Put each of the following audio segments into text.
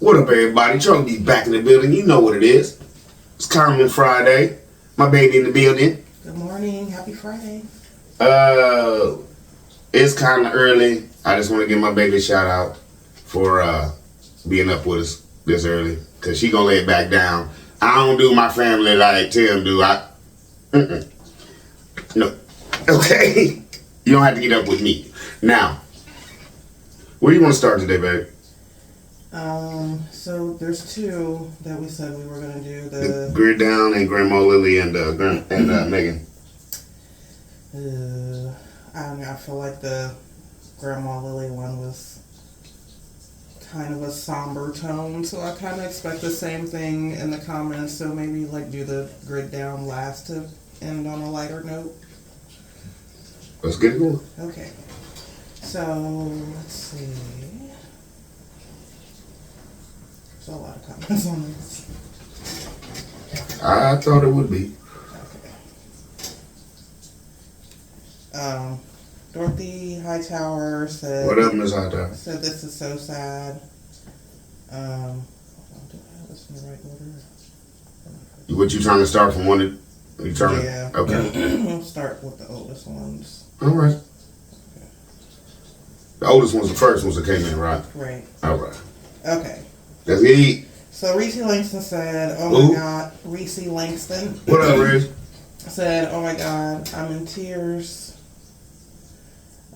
What up, everybody? Charlie be back in the building. You know what it is. It's Common Friday. My baby in the building. Good morning. Happy Friday. It's kind of early. I just want to give my baby a shout out for being up with us this early, because she gonna lay it back down. I don't do my family like Tim do. No. Okay? You don't have to get up with me. Now, where do you want to start today, babe? So there's two that we said we were gonna do. The Grid Down and Grandma Lily and Megan. I feel like the Grandma Lily one was kind of a somber tone, so I kind of expect the same thing in the comments. So maybe like do the Grid Down last to end on a lighter note. Let's get it going. Okay. So let's see. There's a lot of comments on this. I thought it would be. Okay. Dorothy Hightower said. What up, Miss Hightower? Said this is so sad. Did I have this in the right order? What, you trying to start from one? You trying? Yeah. Okay. We'll start with the oldest ones. All right. Okay. The oldest one's the first ones that came in, right? Right. All right. Okay. Let's eat. So Reese Langston said, "Oh my God, Reese Langston." What up, Reese? Said, "Oh my God, I'm in tears."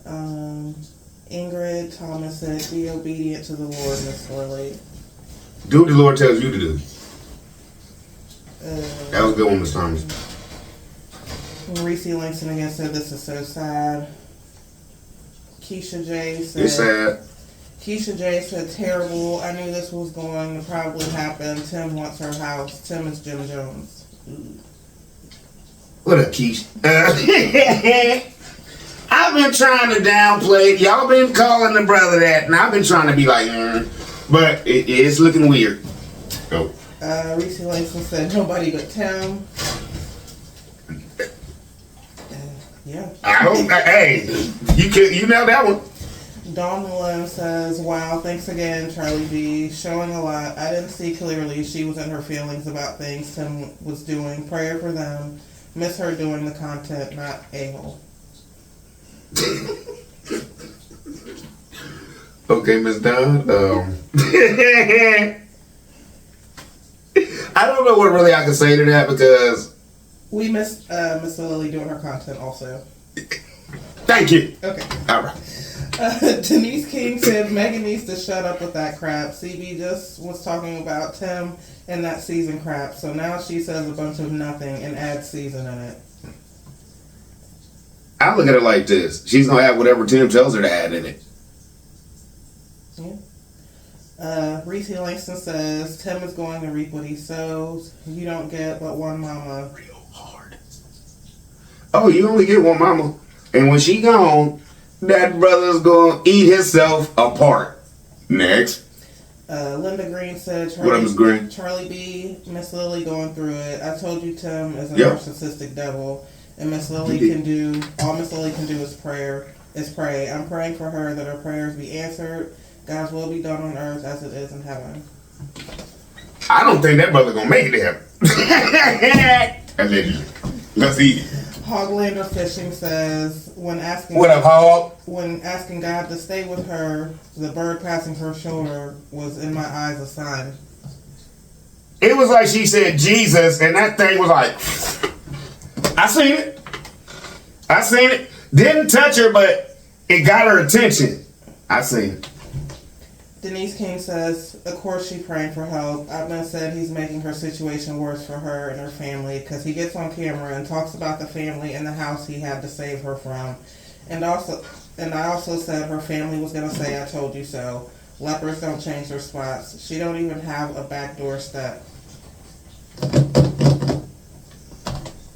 Ingrid Thomas said, "Be obedient to the Lord, Miss Lily." Do what the Lord tells you to do. That was a good one, Miss Thomas. Reese Langston again said, "This is so sad." Keisha J said, It's sad. Keisha J said, "Terrible. I knew this was going to probably happen. Tim wants her house. Tim is Jim Jones." What up, Keish? I've been trying to downplay it. Y'all been calling the brother that, and I've been trying to be like, but it's looking weird. Go. Reese Langston said, "Nobody but Tim." Yeah. Hey, you nailed that one. Dawn Malone says, "Wow, thanks again, Charlie B. Showing a lot. I didn't see clearly. She was in her feelings about things Tim was doing. Prayer for them. Miss her doing the content, not a-hole." Okay, Miss Dawn. I don't know what really I can say to that, because we missed Miss Lily doing her content also. Thank you. Okay. All right. Denise King said, "Megan needs to shut up with that crap. CB just was talking about Tim and that season crap, so now she says a bunch of nothing and adds season in it." I look at it like this. She's going to add whatever Tim tells her to add in it. Yeah. Reese Langston says, "Tim is going to reap what he sows. You don't get but one mama." Real hard. Oh, you only get one mama. And when she gone, that brother's going to eat himself apart. Next. Linda Green said, "What up, Miss Green?" "Charlie B, Miss Lily going through it. I told you Tim is a narcissistic devil, and Miss Lily can do, all Miss Lily can do is pray. I'm praying for her that her prayers be answered. God's will be done on earth as it is in heaven." I don't think that brother going to make it to heaven. Allegedly. Let's eat it. Hoglander Fishing says, when asking What up, Hog? When asking God to stay with her, the bird passing her shoulder was in my eyes a sign. It was like she said Jesus, and that thing was like, I seen it. Didn't touch her, but it got her attention. I seen it. Denise King says, "Of course she praying for help. Abner said he's making her situation worse for her and her family because he gets on camera and talks about the family and the house he had to save her from. And I also said her family was going to say, 'I told you so.' Lepers don't change their spots. She don't even have a backdoor step."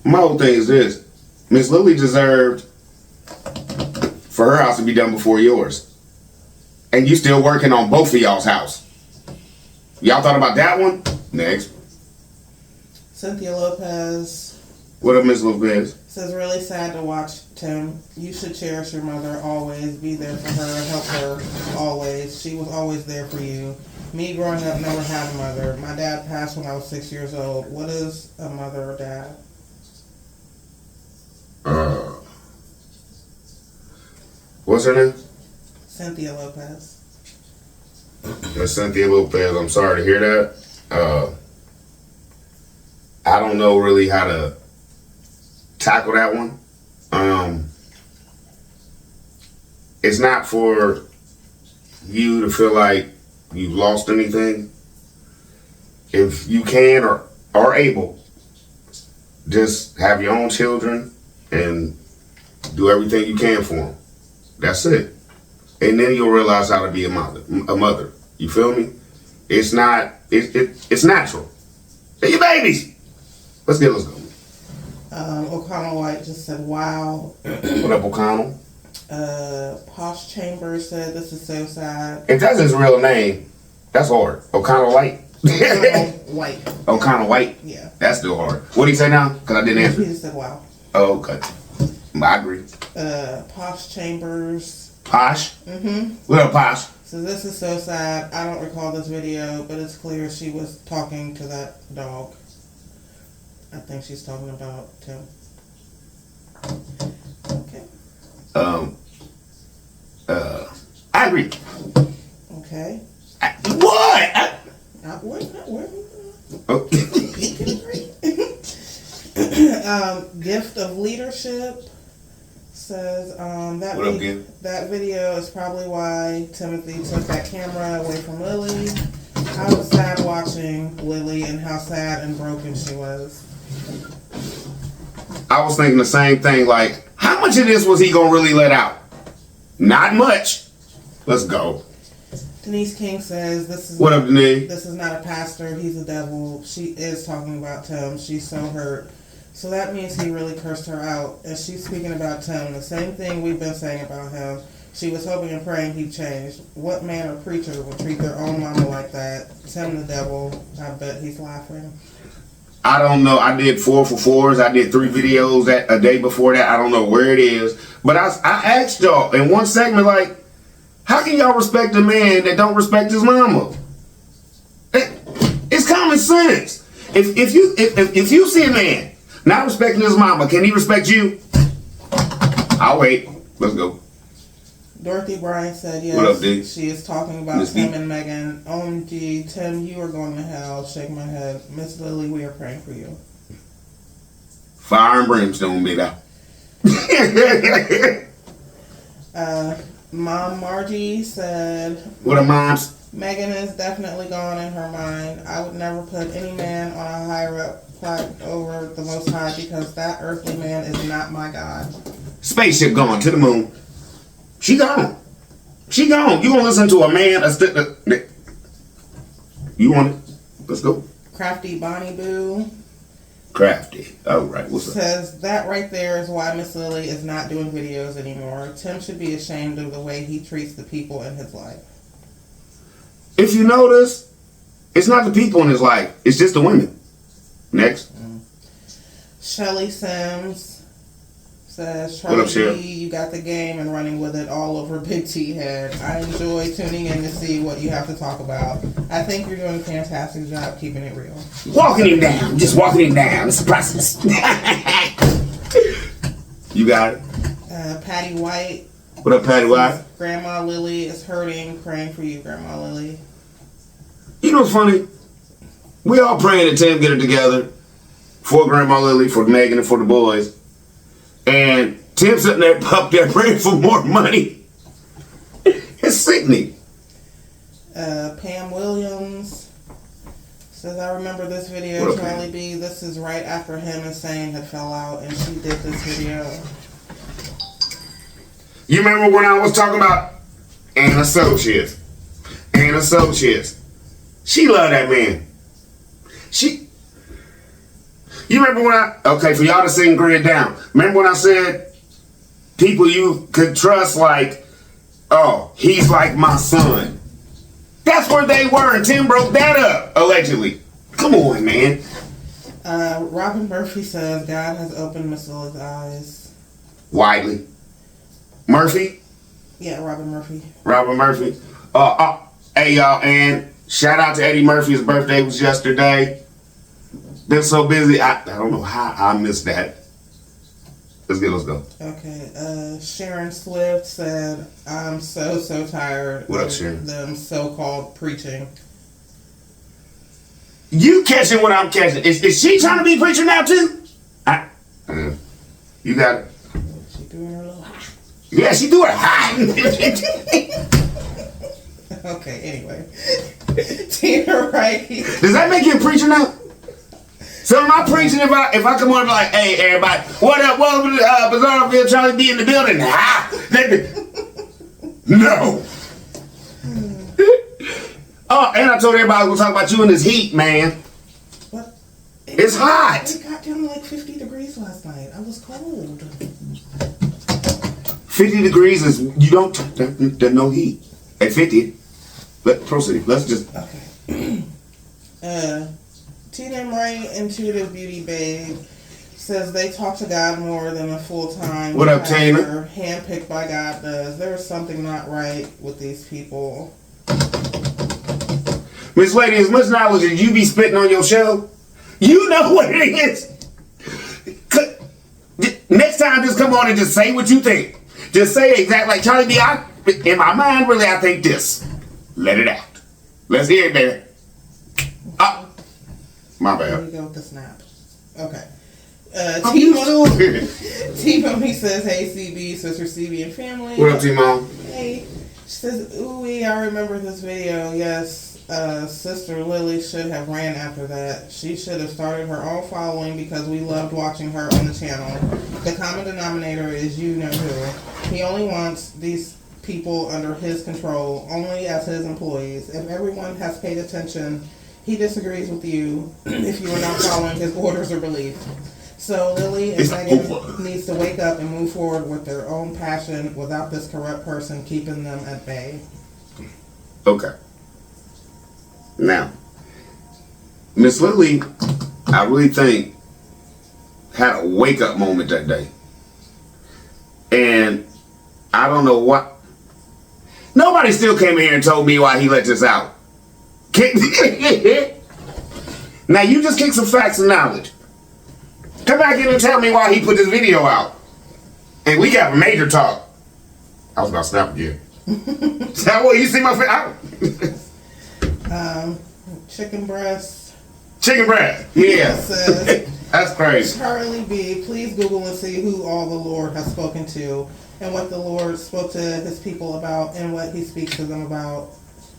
My whole thing is this. Miss Lily deserved for her house to be done before yours. And you still working on both of y'all's house. Y'all thought about that one? Next. Cynthia Lopez What up, Miss Lopez? says, "Really sad to watch, Tim. You should cherish your mother always. Be there for her and help her always. She was always there for you. Me growing up never had a mother. My dad passed when I was 6 years old. What is a mother or dad? What's her name? Cynthia Lopez. Miss Cynthia Lopez, I'm sorry to hear that. I don't know really how to tackle that one. It's not for you to feel like you've lost anything. If you can or are able, just have your own children and do everything you can for them. That's it. And then you'll realize how to be a mother. You feel me? It's not. It's natural. They're your babies. Let's go. O'Connell White just said, "Wow." What up, O'Connell? Posh Chambers said, "This is so sad." If that's his real name, that's hard. O'Connell White. O'Connell White. O'Connell White. Yeah. That's still hard. What did he say now? Because I didn't answer. He just said, "Wow." Oh, okay. I agree. Posh Chambers. Posh? Mm-hmm. What up, Posh? So this is so sad. I don't recall this video, but it's clear she was talking to that dog. I think she's talking about Tim. Okay. I agree. Okay. What? Not what? Okay. You can agree. Gift of Leadership says that video is probably why Timothy took that camera away from Lily. I was sad watching Lily and how sad and broken she was. I was thinking the same thing. Like, how much of this was he gonna really let out? Not much. Let's go. Denise King says, What up, Denise? This is not a pastor. He's a devil. She is talking about Tim. She's so hurt. So that means he really cursed her out. And she's speaking about Tim. The same thing we've been saying about him. She was hoping and praying he'd change. What man or preacher would treat their own mama like that? Tim the devil. I bet he's laughing. I don't know. I did 4 for 4s. I did 3 videos a day before that. I don't know where it is. But I asked y'all in one segment, like, how can y'all respect a man that don't respect his mama? It's common sense. If you see a man not respecting his mama, can he respect you? I'll wait. Let's go. Dorothy Bryant said, yes, what up, D? She is talking about Miss Tim and Megan. OMG, Tim, you are going to hell. Shake my head. Miss Lily, we are praying for you. Fire and brimstone, baby. Mom Margie said, what are moms? Megan is definitely gone in her mind. I would never put any man on a higher up plaque over the Most High because that earthly man is not my God. Spaceship gone to the moon. She gone. She gone. You gonna listen to a man? You want it? Let's go. Crafty Bonnie Boo. Crafty. All right. What's up? Says that right there is why Miss Lily is not doing videos anymore. Tim should be ashamed of the way he treats the people in his life. If you notice, it's not the people in his life. It's just the women. Next. Shelly Sims says, what up, Charlie B, you got the game and running with it all over Big T head. I enjoy tuning in to see what you have to talk about. I think you're doing a fantastic job keeping it real. Walking him down. Just walking him down. It's a process. You got it. Patty White. What up, Patty White? Grandma Lily is hurting. Praying for you, Grandma Lily. You know what's funny? We all praying that Tim get it together for Grandma Lily, for Megan, and for the boys. And Tim's sitting there up there praying for more money. It's sickening. Pam Williams says, I remember this video, Charlie B. This is right after him and Sane had fell out, and she did this video. You remember when I was talking about an associate? An associate. She loved that man. You remember when okay, for y'all to sing Grid Down. Remember when I said people you could trust, like, oh, he's like my son. That's where they were, and Tim broke that up, allegedly. Come on, man. Robin Murphy says, God has opened Miss Lily's eyes. Widely. Murphy? Yeah, Robin Murphy. Robin Murphy. Hey, y'all, and Shout out to Eddie Murphy. His birthday was yesterday. Been so busy. I don't know how I missed that. Let's go. Okay. Sharon Swift said, I'm so tired What up, of Sharon? them so-called preaching. You catching what I'm catching. Is she trying to be preacher now too? You got it. She doing her little high. Yeah, she do it high. Okay, anyway. Tina Wright. Does that make you a preacher now? So am I preaching if I come on and be like, hey everybody, what up, welcome to Bizarreville, Charlie B in the building? No. Oh, and I told everybody we're talking about you in this heat, man. What? It's hot. It got down to like 50 degrees last night. I was cold. 50 degrees is, you don't, there's no heat. At 50, proceed. Let's just. Okay. Tina Wright, Intuitive Beauty Babe, says they talk to God more than a full-time What up, Tina? handpicked by God does. There is something not right with these people. Miss Lady, as much knowledge as you be spitting on your show, you know what it is. Next time, just come on and just say what you think. Just say exactly like Charlie B. In my mind, really, I think this. Let it out. Let's hear it, baby. My bad. Here we go with the snap. Okay. I'm used to it. T-Bone says, hey, CB, sister CB and family. What up, T-Mom? Hey. She says, ooh, I remember this video. Yes, Sister Lily should have ran after that. She should have started her own following because we loved watching her on the channel. The common denominator is you know who. He only wants these people under his control, only as his employees. If everyone has paid attention, he disagrees with you if you are not following his orders or beliefs. So Lily and Megan needs to wake up and move forward with their own passion without this corrupt person keeping them at bay. Okay. Now, Miss Lily, I really think, had a wake-up moment that day. And I don't know what. Nobody still came in here and told me why he let this out. Now, you just kick some facts and knowledge. Come back in and tell me why he put this video out. And we got a major talk. I was about to snap again. Is that what you see my face? Chicken breast. Chicken breast. Yeah. Says, that's crazy. Charlie B, please Google and see who all the Lord has spoken to and what the Lord spoke to his people about and what he speaks to them about.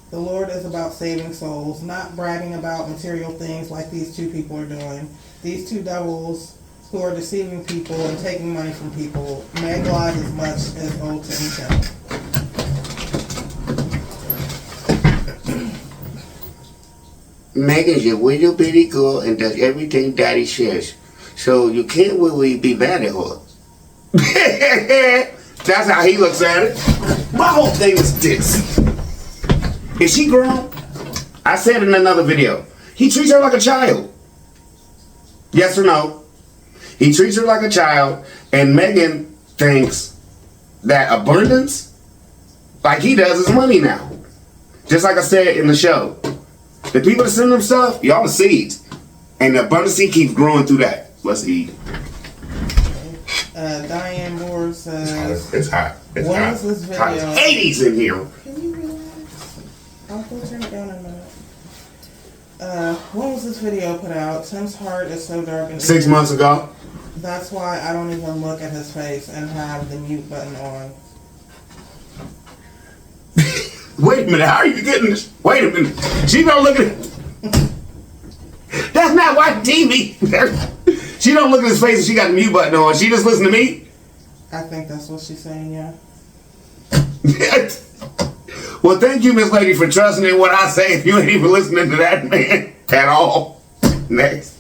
The Lord is about saving souls, not bragging about material things like these two people are doing. These two devils who are deceiving people and taking money from people. MEG lies as much as old Tim. Megan's your little bitty girl and does everything daddy says. So you can't really be mad at her. That's how he looks at it. My whole thing is this. Is she grown? I said in another video, he treats her like a child. Yes or no? He treats her like a child, and Megan thinks that abundance, like he does, is money now. Just like I said in the show. The people that send them stuff, y'all the seeds. And the abundance seed keeps growing through that. Let's eat. Diane Moore says, it's hot. It's when hot. was this video? Hot as 80s in here. Can you relax? I'll go turn it down in a minute. When was this video put out? Tim's heart is so dark and 6 months ago. That's why I don't even look at his face and have the mute button on. Wait a minute, how are you getting this? Wait a minute. She don't look at it. That's not watching TV. She don't look at his face and she got the mute button on. She just listen to me. I think that's what she's saying, yeah. Well, thank you, Miss Lady, for trusting in what I say if you ain't even listening to that man at all. Next.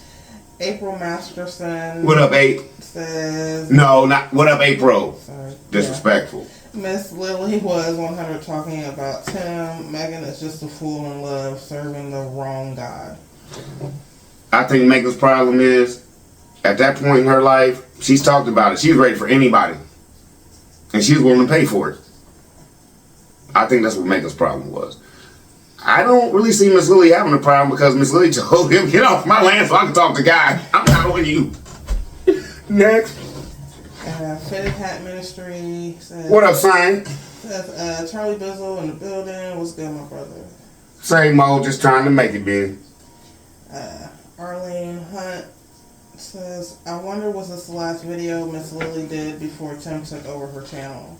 April Masterson. What up, Ape? Says. No, not what up, April. Sorry. Disrespectful. Yeah. Miss Lily was 100 talking about Tim. Megan is just a fool in love, serving the wrong God. I think Megan's problem is, at that point in her life, she's talked about it. She's ready for anybody. And she's willing to pay for it. I think that's what Megan's problem was. I don't really see Miss Lily having a problem because Miss Lily told him, get off my land so I can talk to God. I'm not on you. Next. Fitted Hat Ministry says, What up, son? Says, Charlie Bizzle in the building. What's good, my brother? Same old, just trying to make it big. Arlene Hunt says, I wonder was this the last video Miss Lily did before Tim took over her channel?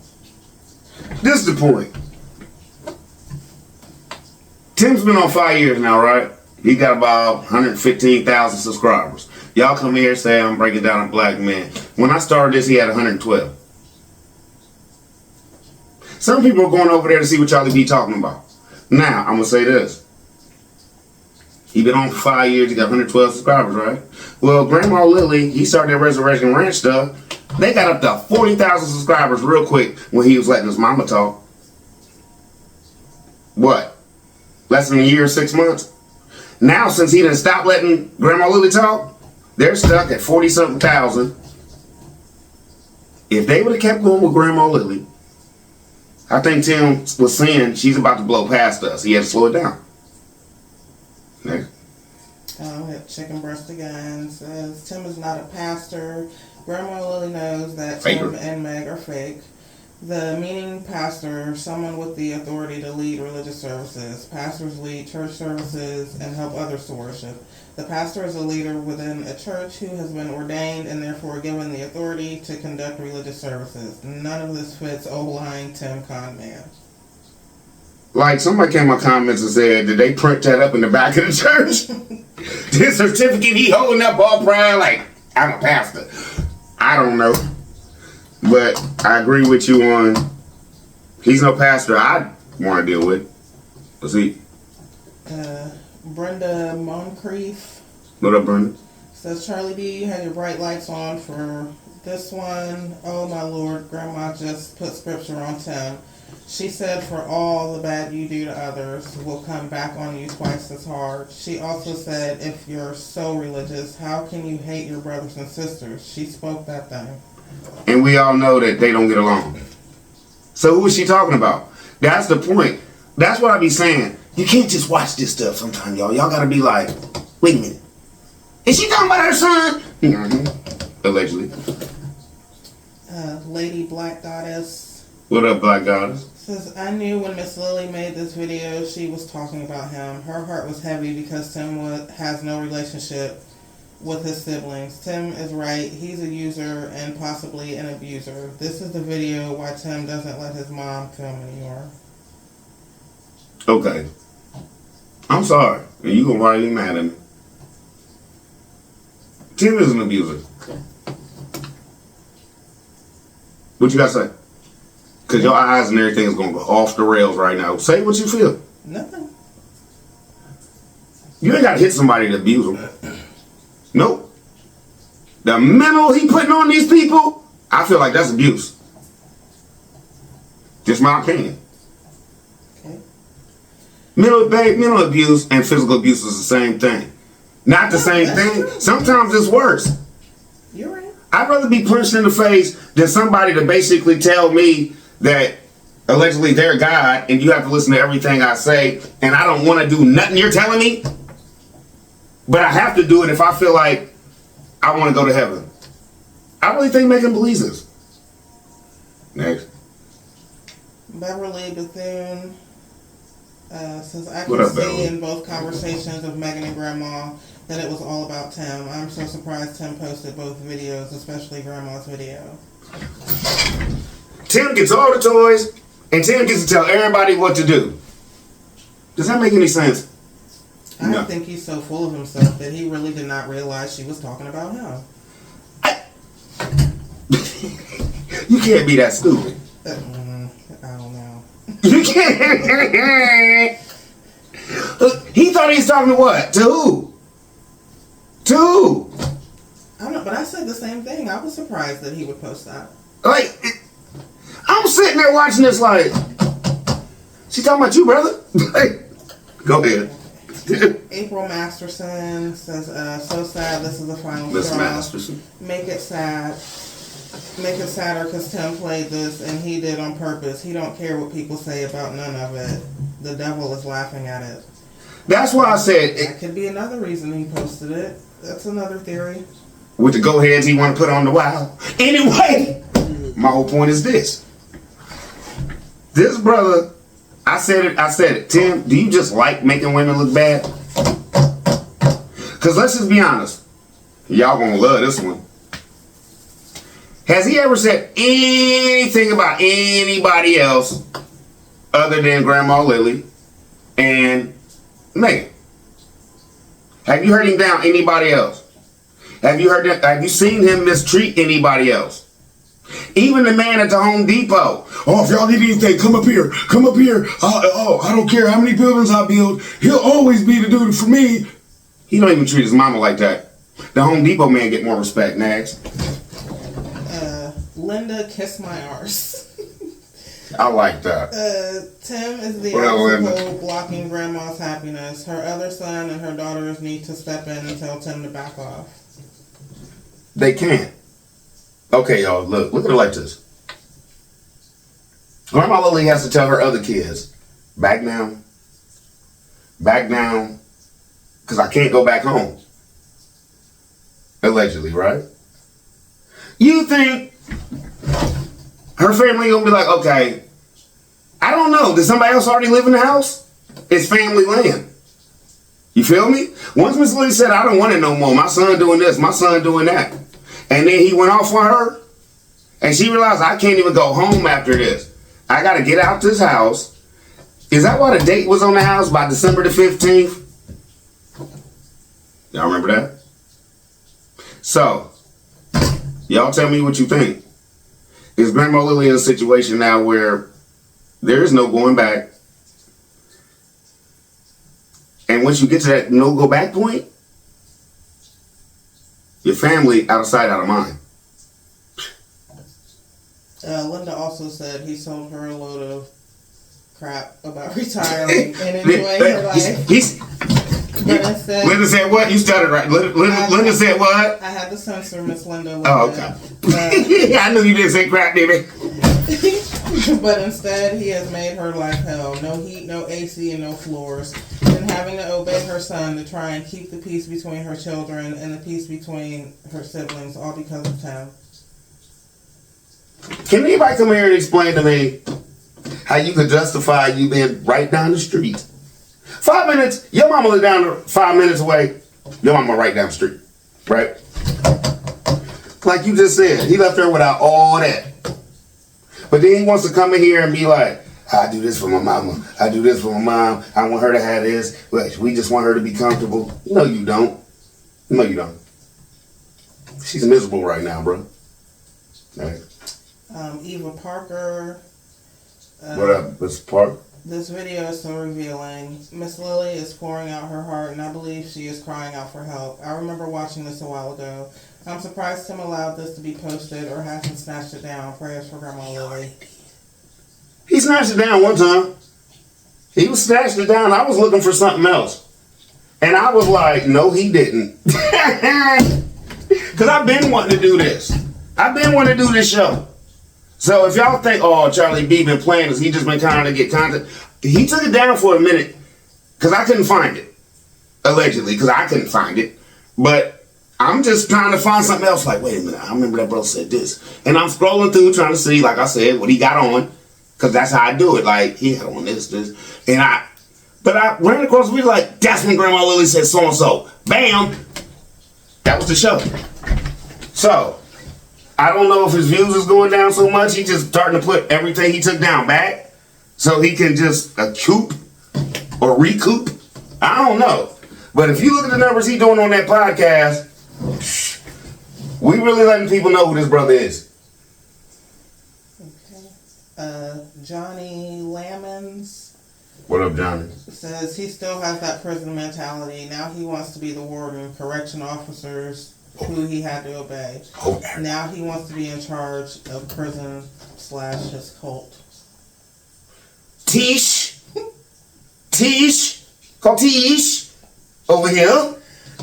This is the point. Tim's been on 5 years now, right? He got about 115,000 subscribers. Y'all come here and say I'm breaking down a black man. When I started this, he had 112. Some people are going over there to see what y'all be talking about. Now, I'm going to say this. He been on for 5 years. He got 112 subscribers, right? Well, Grandma Lily, he started that Resurrection Ranch stuff. They got up to 40,000 subscribers real quick when he was letting his mama talk. What? Less than a year, 6 months? Now, since he done stopped letting Grandma Lily talk, they're stuck at 40-something thousand. If they would have kept going with Grandma Lily, I think Tim was saying she's about to blow past us. He had to slow it down. Next. We have Chicken Breast again. Says, Tim is not a pastor. Grandma Lily knows that Faker. Tim and Meg are fake. The meaning pastor, someone with the authority to lead religious services. Pastors lead church services and help others to worship. The pastor is a leader within a church who has been ordained and therefore given the authority to conduct religious services. None of this fits old lying Tim con man. Like, somebody came in my comments and said, did they print that up in the back of the church? This certificate he holding up all proud like, I'm a pastor. I don't know. But I agree with you on, he's no pastor I want to deal with. Let's see. Brenda Moncrief. What up, Brenda? Says, Charlie B, you had your bright lights on for this one. Oh my Lord, Grandma just put scripture on Tim. She said, for all the bad you do to others will come back on you twice as hard. She also said, if you're so religious, how can you hate your brothers and sisters? She spoke that thing. And we all know that they don't get along. So who is she talking about? That's the point. That's what I be saying. You can't just watch this stuff sometimes, y'all. Y'all gotta be like, wait a minute. Is she talking about her son? Mm-hmm. Allegedly. Lady Black Goddess. What up, Black Goddess? Says, I knew when Miss Lily made this video, she was talking about him. Her heart was heavy because Tim has no relationship with his siblings. Tim is right. He's a user and possibly an abuser. This is the video why Tim doesn't let his mom film anymore. Okay. I'm sorry. And you gonna write me mad at me. Tim is an abuser. What you gotta say? Because your eyes and everything is gonna go off the rails right now. Say what you feel. Nothing. You ain't gotta hit somebody to abuse them. Nope. The mental he putting on these people, I feel like that's abuse. Just my opinion. Okay. Mental abuse and physical abuse is the same thing. Not the same thing. True. Sometimes it's worse. You're right. I'd rather be punched in the face than somebody to basically tell me that allegedly they're God and you have to listen to everything I say and I don't want to do nothing you're telling me. But I have to do it if I feel like I want to go to heaven. I really think Megan believes this. Next. Beverly Bethune says, I What can up, see Beverly? in both conversations of Megan and Grandma that it was all about Tim. I'm so surprised Tim posted both videos, especially Grandma's video. Tim gets all the toys and Tim gets to tell everybody what to do. Does that make any sense? I No. think he's so full of himself that he really did not realize she was talking about him. You can't be that stupid. I don't know. You can't. He thought he was talking to what? To who? To who? I don't know, but I said the same thing. I was surprised that he would post that. Like, I'm sitting there watching this like, she talking about you, brother? Like, go ahead. April Masterson says, so sad this is the final Miss straw. Masterson. Make it sad. make it sadder because Tim played this and he did on purpose. He don't care what people say about none of it. The devil is laughing at it. That's why I said That could be another reason he posted it. That's another theory. With the go-heads he want to put on the wild. Anyway, my whole point is this. This brother, I said it. Tim, do you just like making women look bad? Because let's just be honest. Y'all gonna love this one. Has he ever said anything about anybody else other than Grandma Lily and Megan? Have you heard him down anybody else? Have you seen him mistreat anybody else? Even the man at the Home Depot. Oh, if y'all need anything, come up here. Come up here. I don't care how many buildings I build. He'll always be the dude for me. He don't even treat his mama like that. The Home Depot man get more respect, Nags. Linda, kiss my arse. I like that. Tim is the obstacle blocking Grandma's happiness. Her other son and her daughters need to step in and tell Tim to back off. They can't. Okay, y'all, look at it like this. Grandma Lily has to tell her other kids, back down, because I can't go back home. Allegedly, right? You think her family gonna be like, okay, I don't know, does somebody else already live in the house? It's family land. You feel me? Once Miss Lily said, I don't want it no more, my son doing this, my son doing that. And then he went off on her, and she realized, I can't even go home after this. I gotta get out this house. Is that why the date was on the house by December the 15th? Y'all remember that? So, y'all tell me what you think. Is Grandma Lily in a situation now where there is no going back? And once you get to that no go back point, your family out of sight, out of mind. Linda also said he told her a load of crap about retiring and enjoying her life. But instead, Linda said what? You started right. Linda said what? I had to censor Miss Linda. Oh, okay. I knew you didn't say crap, baby. But instead, he has made her life hell. No heat, no AC, and no floors. And having to obey her son to try and keep the peace between her children and the peace between her siblings, all because of Tim. Can anybody come here and explain to me how you could justify you being right down the street? 5 minutes, your mama live down 5 minutes away, your mama right down the street, right? Like you just said, he left her without all that. But then he wants to come in here and be like, I do this for my mama, I do this for my mom, I want her to have this, we just want her to be comfortable. No, you don't. No, you don't. She's miserable right now, bro. Right. Eva Parker. What up, Miss Park? This video is so revealing. Miss Lily is pouring out her heart, and I believe she is crying out for help. I remember watching this a while ago. I'm surprised Tim allowed this to be posted or hasn't snatched it down. Prayers for Grandma Lily. He snatched it down one time. He was snatched it down. I was looking for something else. And I was like, no, he didn't. Because I've been wanting to do this. I've been wanting to do this show. So if y'all think, oh, Charlie B been playing this, he just been trying to get content. He took it down for a minute because I couldn't find it. Allegedly, because I couldn't find it. But I'm just trying to find something else. Like, wait a minute, I remember that brother said this. And I'm scrolling through trying to see, like I said, what he got on. Because that's how I do it. Like, he had on this. And I ran across the video like, that's when Grandma Lily said so-and-so. Bam! That was the show. So, I don't know if his views is going down so much. He just starting to put everything he took down back so he can just recoup. I don't know. But if you look at the numbers he doing on that podcast, we really letting people know who this brother is. Okay. Johnny Lamons. What up, Johnny? Says he still has that prison mentality. Now he wants to be the warden, correction officers who he had to obey. Now he wants to be in charge of prison / his cult. Tish, call Tish over here.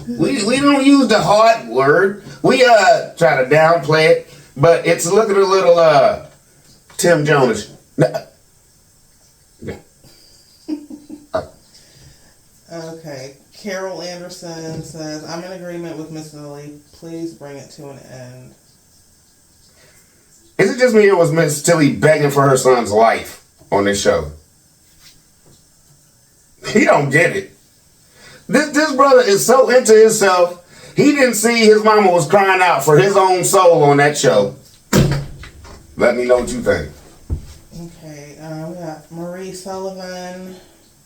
We don't use the hard word. We try to downplay it But it's looking a little Tim Jones. Okay. Carol Anderson says, I'm in agreement with Miss Lily. Please bring it to an end. Is it just me or was Miss Tilly begging for her son's life on this show? He don't get it. This brother is so into himself, he didn't see his mama was crying out for his own soul on that show. Let me know what you think. Okay, we got Marie Sullivan.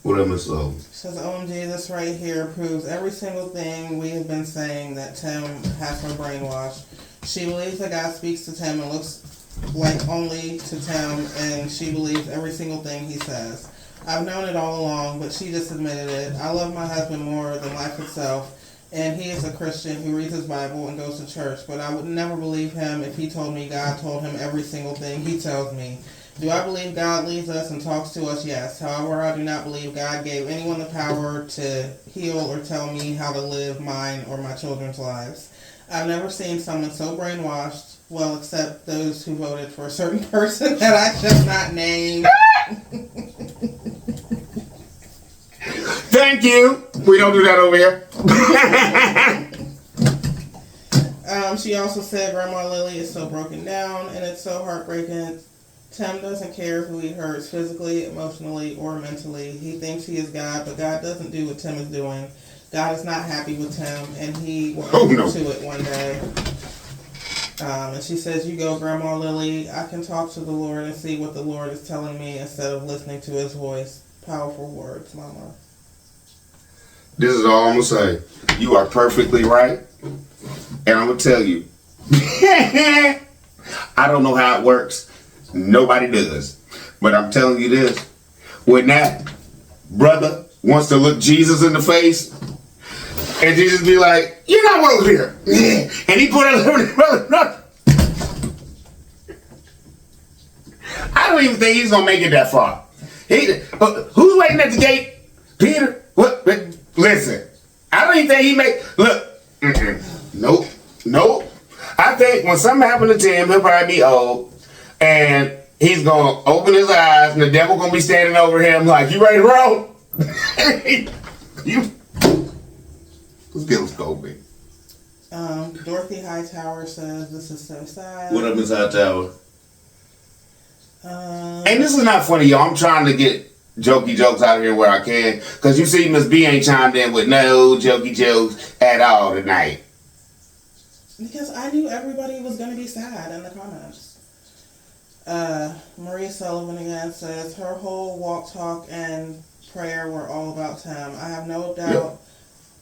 What up, Miss Sullivan? Says, OMG, this right here proves every single thing we have been saying that Tim has her brainwashed. She believes that God speaks to Tim and looks like only to Tim, and she believes every single thing he says. I've known it all along, but she just admitted it. I love my husband more than life itself, and he is a Christian who reads his Bible and goes to church, but I would never believe him if he told me God told him every single thing he tells me. Do I believe God leads us and talks to us? Yes. However, I do not believe God gave anyone the power to heal or tell me how to live mine or my children's lives. I've never seen someone so brainwashed, well, except those who voted for a certain person that I shall not name. Thank you. We don't do that over here. She also said Grandma Lily is so broken down and it's so heartbreaking. Tim doesn't care who he hurts physically, emotionally, or mentally. He thinks he is God, but God doesn't do what Tim is doing. God is not happy with Tim, and he will answer to it one day. And she says, you go, Grandma Lily. I can talk to the Lord and see what the Lord is telling me instead of listening to his voice. Powerful words, Mama. This is all I'm going to say. You are perfectly right. And I'm going to tell you. I don't know how it works. Nobody does. But I'm telling you this. When that brother wants to look Jesus in the face, and Jesus be like, you're not welcome here. And he put it over the brother. I don't even think he's going to make it that far. Who's waiting at the gate? Peter? What? Listen. I don't even think he look. Nope. I think when something happened to Tim, he'll probably be old. And he's going to open his eyes and the devil going to be standing over him like, you ready to roll? Let's go, big. Dorothy Hightower says, this is so sad. What up, Miss Hightower? And this is not funny, y'all. I'm trying to get jokey jokes out of here where I can. Because you see Miss B ain't chimed in with no jokey jokes at all tonight. Because I knew everybody was going to be sad in the comments. Maria Sullivan again says, her whole walk, talk, and prayer were all about Tim. I have no doubt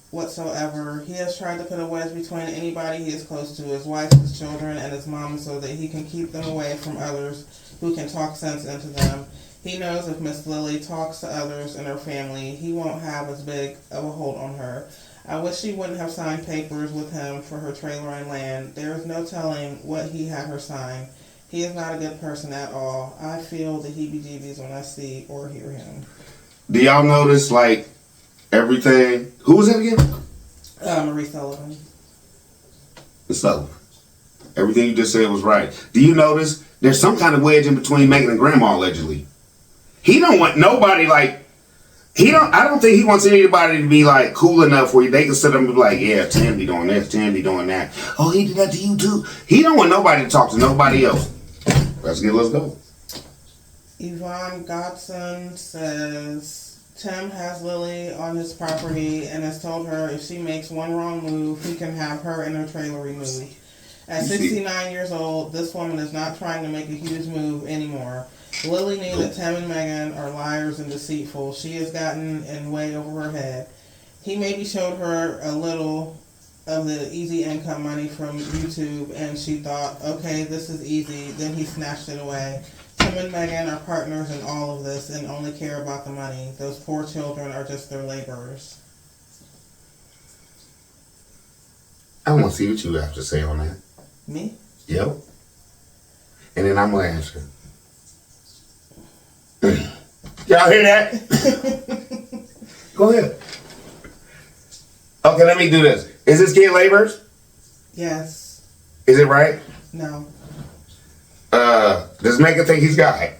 whatsoever. He has tried to put a wedge between anybody he is close to, his wife, his children, and his mom, so that he can keep them away from others who can talk sense into them. He knows if Miss Lily talks to others in her family, he won't have as big of a hold on her. I wish she wouldn't have signed papers with him for her trailer and land. There is no telling what he had her sign. He is not a good person at all. I feel the heebie-jeebies when I see or hear him. Do y'all notice, like, everything? Who was that again? Marie Sullivan. So, everything you just said was right. Do you notice there's some kind of wedge in between Megan and Grandma, allegedly? He don't want nobody, like, I don't think he wants anybody to be, like, cool enough where they can sit up and be like, yeah, Tim be doing this, Tim be doing that. Oh, he did that to you, too. He don't want nobody to talk to nobody else. Let's go. Yvonne Godson says, Tim has Lily on his property and has told her if she makes one wrong move, he can have her and her trailer removed. At 69 years old, this woman is not trying to make a huge move anymore. Lily knew that Tim and Megan are liars and deceitful. She has gotten in way over her head. He maybe showed her a little of the easy income money from YouTube, and she thought, okay, this is easy. Then he snatched it away. Tim and Megan are partners in all of this and only care about the money. Those poor children are just their laborers. I want to see what you have to say on that. Me? Yep. And then I'm going to answer. Y'all hear that? Go ahead. Okay, let me do this. Is this kid laborers? Yes. Is it right? No. Does Megan think he's got it?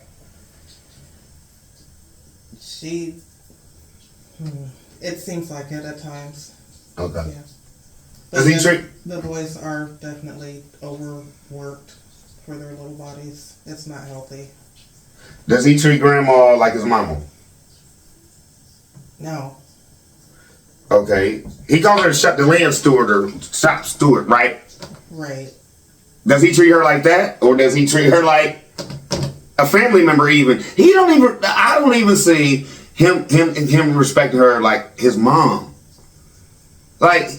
It seems like it at times. Okay. Yeah. Does he treat? The boys are definitely overworked for their little bodies. It's not healthy. Does he treat grandma like his mama? No. Okay. He calls her the land steward or shop steward, right? Right. Does he treat her like that, or does he treat her like a family member? I don't even see him respecting her like his mom. Like,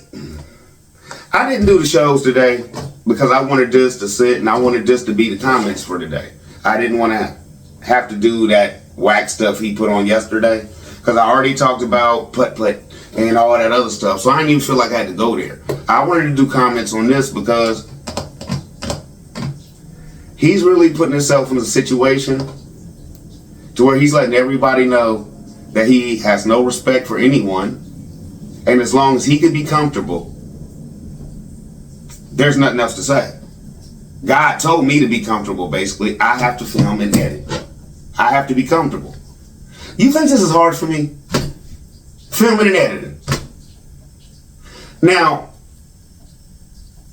I didn't do the shows today because I wanted this to sit and I wanted this to be the comments for today. I didn't want to have to do that whack stuff he put on yesterday because I already talked about putt and all that other stuff. So I didn't even feel like I had to go there. I wanted to do comments on this because he's really putting himself in a situation to where he's letting everybody know that he has no respect for anyone. And as long as he can be comfortable, there's nothing else to say. God told me to be comfortable, basically. I have to film and edit. I have to be comfortable. You think this is hard for me? Filming and editing. Now,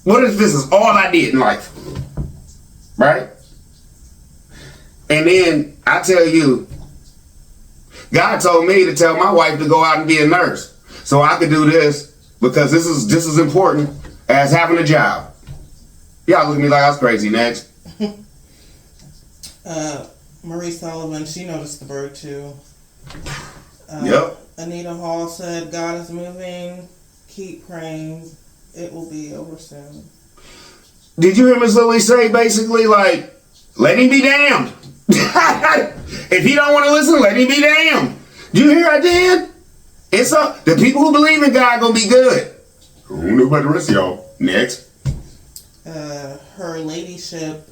what if this is all I did in life? Right? And then I tell you, God told me to tell my wife to go out and be a nurse. So I could do this because this is just as important as having a job. Y'all look at me like I was crazy. Next. Marie Sullivan, she noticed the bird too. Yep. Anita Hall said, God is moving. Keep praying. It will be over soon. Did you hear Miss Lily say basically like, let him be damned? If he don't want to listen, let him be damned. Do you hear I did? It's the people who believe in God gonna be good. I don't know about the rest of y'all. Next. Her ladyship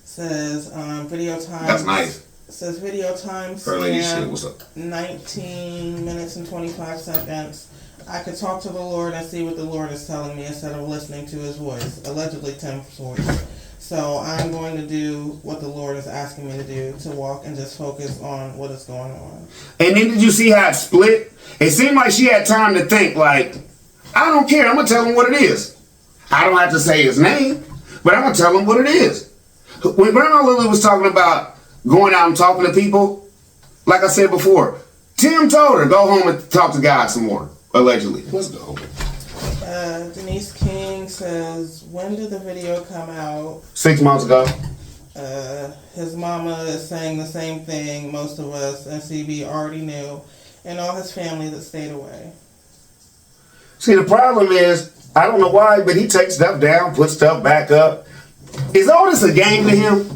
says video time. That's nice. Says video time. Her ladyship, what's up? 19 minutes and 25 seconds. I could talk to the Lord and see what the Lord is telling me instead of listening to his voice. Allegedly Tim's voice. So I'm going to do what the Lord is asking me to do, to walk and just focus on what is going on. And then did you see how it split? It seemed like she had time to think like, I don't care, I'm going to tell him what it is. I don't have to say his name, but I'm going to tell him what it is. When Grandma Lily was talking about going out and talking to people, like I said before, Tim told her, go home and talk to God some more, allegedly. Let's go. Denise King says, when did the video come out? 6 months ago. His mama is saying the same thing most of us and CB already knew, and all his family that stayed away. See, the problem is, I don't know why, but he takes stuff down, puts stuff back up. Is all this a game to him?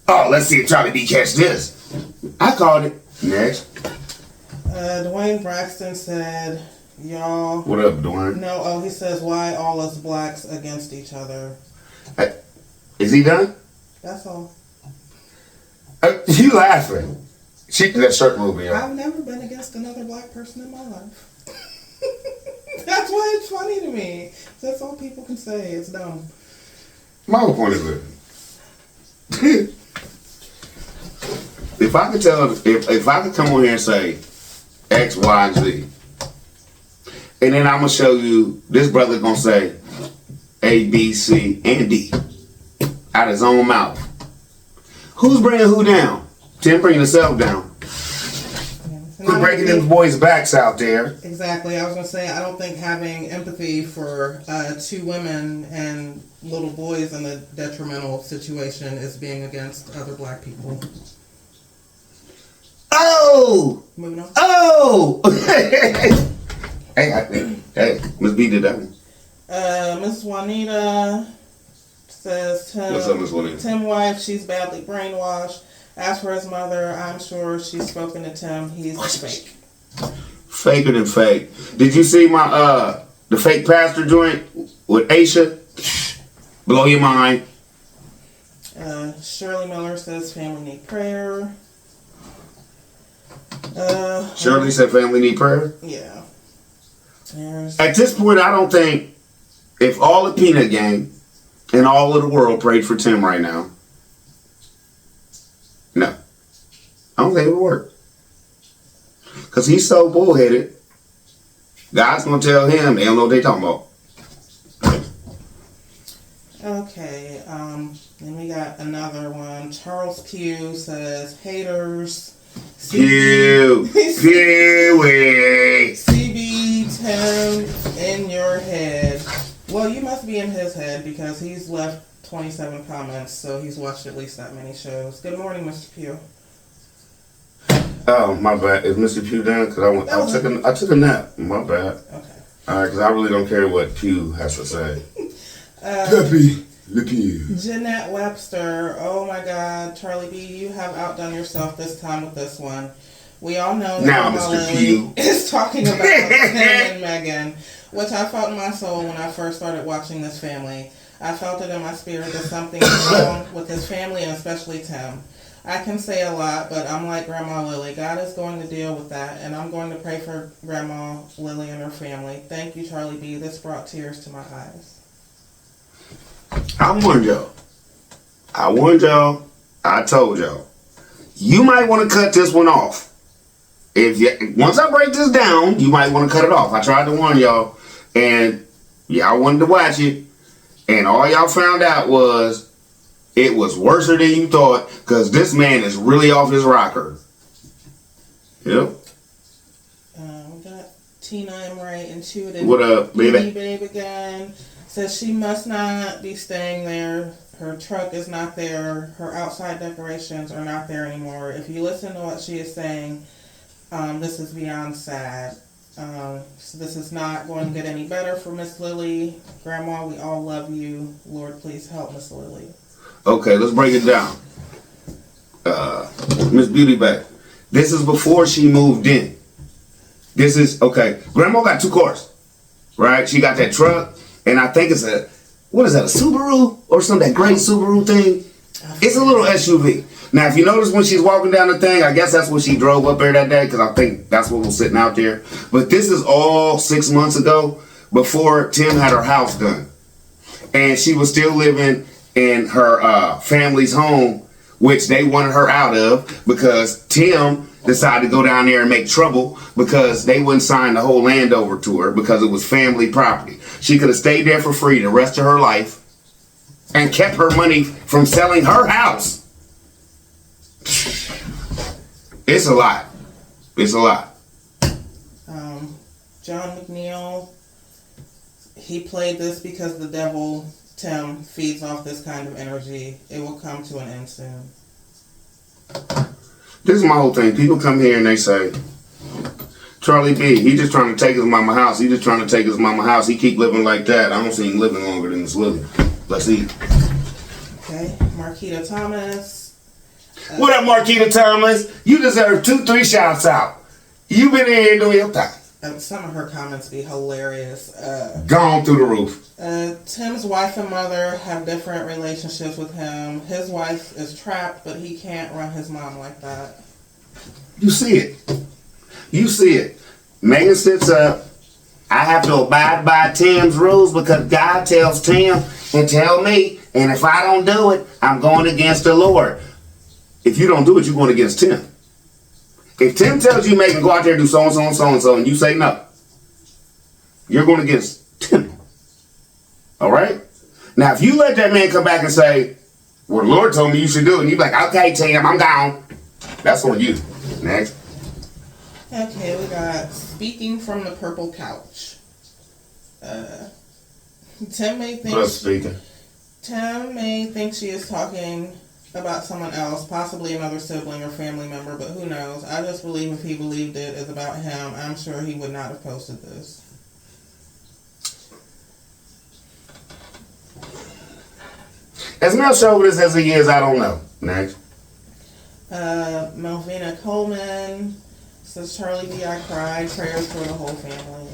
Oh, let's see if Charlie B catch this. I called it. Next. Dwayne Braxton said, y'all... What up, Dwayne? No, he says, why all us blacks against each other? Is he done? That's all. You laughing. She did that shirt movie. I've never been against another black person in my life. That's why it's funny to me. That's all people can say. It's dumb. My whole point is this. If I could come on here and say X, Y, and Z, and then I'm gonna show you this brother gonna say A, B, C, and D out his own mouth. Who's bringing who down? Tim bringing himself down. Quit breaking them boys' backs out there. Exactly. I was going to say, I don't think having empathy for 2 women and little boys in a detrimental situation is being against other black people. Oh! Moving on. Oh! Hey, Miss B did that one. Miss Juanita says, What's up, Miss Juanita? Tim's wife, she's badly brainwashed. As for his mother, I'm sure she's spoken to Tim. He's fake. Faker than fake. Did you see my the fake pastor joint with Aisha? Blow your mind. Shirley Miller says family need prayer. Shirley said family need prayer? Yeah. At this point, I don't think if all the Peanut Gang and all of the world prayed for Tim right now, No. I don't think it would work. Because he's so bullheaded. God's going to tell him they don't know what they're talking about. Okay, then we got another one. Charles Pugh says, haters. Pew. Pew. CB, Tim, in your head. Well, you must be in his head because he's left 27 comments, so he's watched at least that many shows. Good morning, Mr. Pugh. Oh, my bad. Is Mr. Pugh down? Because I took a nap. My bad. Okay. All right, because I really don't care what Pugh has to say. Pepe Le Pew. Jeanette Webster. Oh my God, Charlie B, you have outdone yourself this time with this one. We all know that Now, Mama Mr. Lily Pugh is talking about Tim and Megan, which I felt in my soul when I first started watching this family. I felt it in my spirit that something is wrong with this family and especially Tim. I can say a lot, but I'm like Grandma Lily. God is going to deal with that, and I'm going to pray for Grandma Lily and her family. Thank you, Charlie B. This brought tears to my eyes. I warned y'all. I told y'all. You might want to cut this one off. Once I break this down, you might want to cut it off. I tried to warn y'all, and y'all wanted to watch it, and all y'all found out was it was worse than you thought, because this man is really off his rocker. Yep. We got Tina M. Wright, Intuitive. What up, baby? Babe again. Says she must not be staying there. Her truck is not there. Her outside decorations are not there anymore. If you listen to what she is saying, this is beyond sad. So this is not going to get any better for Miss Lily. Grandma, we all love you. Lord, please help Miss Lily. Okay, let's break it down. Miss Beauty Back. This is before she moved in. This is, okay, Grandma got 2 cars, right? She got that truck, and I think it's a Subaru or something, that great Subaru thing? It's a little SUV. Now, if you notice when she's walking down the thing, I guess that's what she drove up there that day, because I think that's what was sitting out there. But this is all 6 months ago, before Tim had her house done. And she was still living in her family's home, which they wanted her out of because Tim decided to go down there and make trouble because they wouldn't sign the whole land over to her because it was family property. She could have stayed there for free the rest of her life and kept her money from selling her house. It's a lot. It's a lot. John McNeil, he played this because the devil, Tim, feeds off this kind of energy. It will come to an end soon. This is my whole thing. People come here and they say, Charlie B, he just trying to take his mama house. He just trying to take his mama house. He keep living like that. I don't see him living longer than this living. Let's eat. Okay, Marquita Thomas. What up, Marquita Thomas? You deserve 2-3 shouts out. You been in here doing your thing. Some of her comments be hilarious. Gone through the roof. Tim's wife and mother have different relationships with him. His wife is trapped, but he can't run his mom like that. You see it. You see it. Megan sits up. I have to abide by Tim's rules because God tells Tim and tell me, and if I don't do it, I'm going against the Lord. If you don't do it, you're going against Tim. If Tim tells you, Megan, go out there and do so-and-so and so-and-so, and you say no, you're going against Tim. All right? Now, if you let that man come back and say, well, the Lord told me you should do it, and you're like, okay, Tim, I'm gone. That's on you. Next. Okay, we got Speaking from the Purple Couch. Tim may think she is talking about someone else, possibly another sibling or family member, but who knows? I just believe if he believed it is about him, I'm sure he would not have posted this. As male chauvinist as he is, I don't know. Next. Melvina Coleman says, Charlie B, I cried. Prayers for the whole family.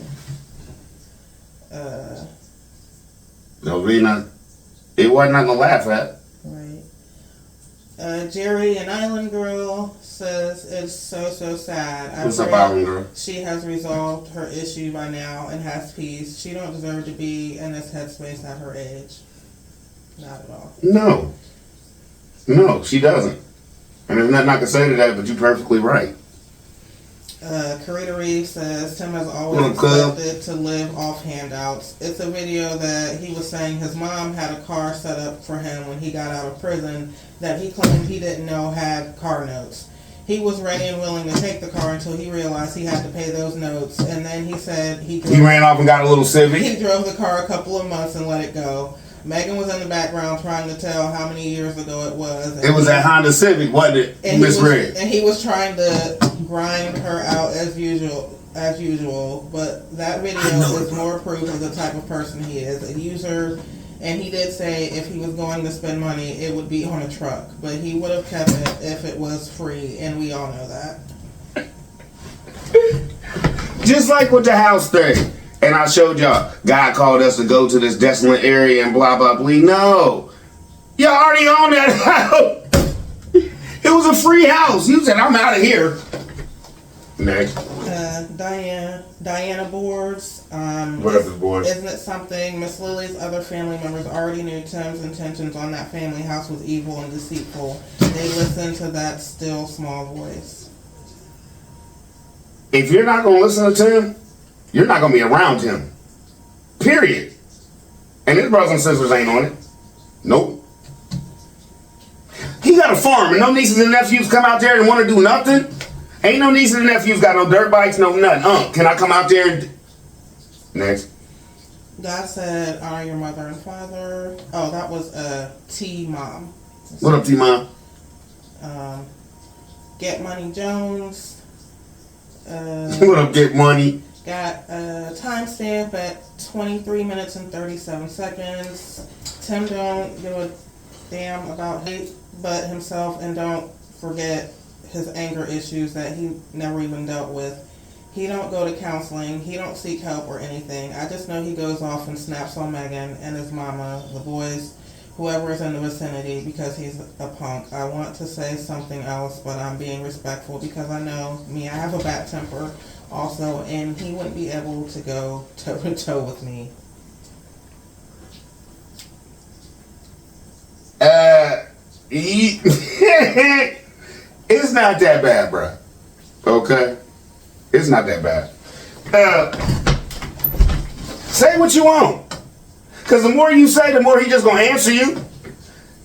Melvina, it wasn't nothing to laugh at. Right. Jerry, an island girl, says it's so sad. What's up, island girl? She has resolved her issue by now and has peace. She don't deserve to be in this headspace at her age. Not at all. No, she doesn't. And there's nothing I can say to that, but you're perfectly right. Karita Reed says Tim has always expected to live off handouts. It's a video that he was saying his mom had a car set up for him when he got out of prison that he claimed he didn't know had car notes. He was ready and willing to take the car until he realized he had to pay those notes, and then he said he ran off and got a little Civic. He drove the car a couple of months and let it go. Megan was in the background trying to tell how many years ago it was. It was that Honda Civic, wasn't it? Misread. And he was trying to grind her out as usual. But that video is more proof of the type of person he is, a user. And he did say if he was going to spend money, it would be on a truck. But he would have kept it if it was free, and we all know that. Just like with the house thing. And I showed y'all, God called us to go to this desolate area and blah, blah, blah. No. Y'all already own that house. It was a free house. You said, I'm out of here. Next. Diana Boards. What up, Boards? Isn't it something? Miss Lily's other family members already knew Tim's intentions on that family house was evil and deceitful. They listened to that still small voice. If you're not going to listen to Tim, you're not going to be around him. Period. And his brothers and sisters ain't on it. Nope. He got a farm and no nieces and nephews come out there and want to do nothing. Ain't no nieces and nephews got no dirt bikes, no nothing. Can I come out there and... Next. God said, honor your mother and father. Oh, that was T-Mom. What up, T-Mom? Get Money Jones. What up, Get Money? Got a timestamp at 23 minutes and 37 seconds. Tim don't give a damn about hate but himself, and don't forget his anger issues that he never even dealt with. He don't go to counseling. He don't seek help or anything. I just know he goes off and snaps on Megan and his mama, the boys, whoever is in the vicinity, because he's a punk. I want to say something else, but I'm being respectful because I know me, I have a bad temper also, and he wouldn't be able to go toe to toe with me. It's not that bad, bruh. Okay? It's not that bad. Say what you want. Because the more you say, the more he just gonna answer you.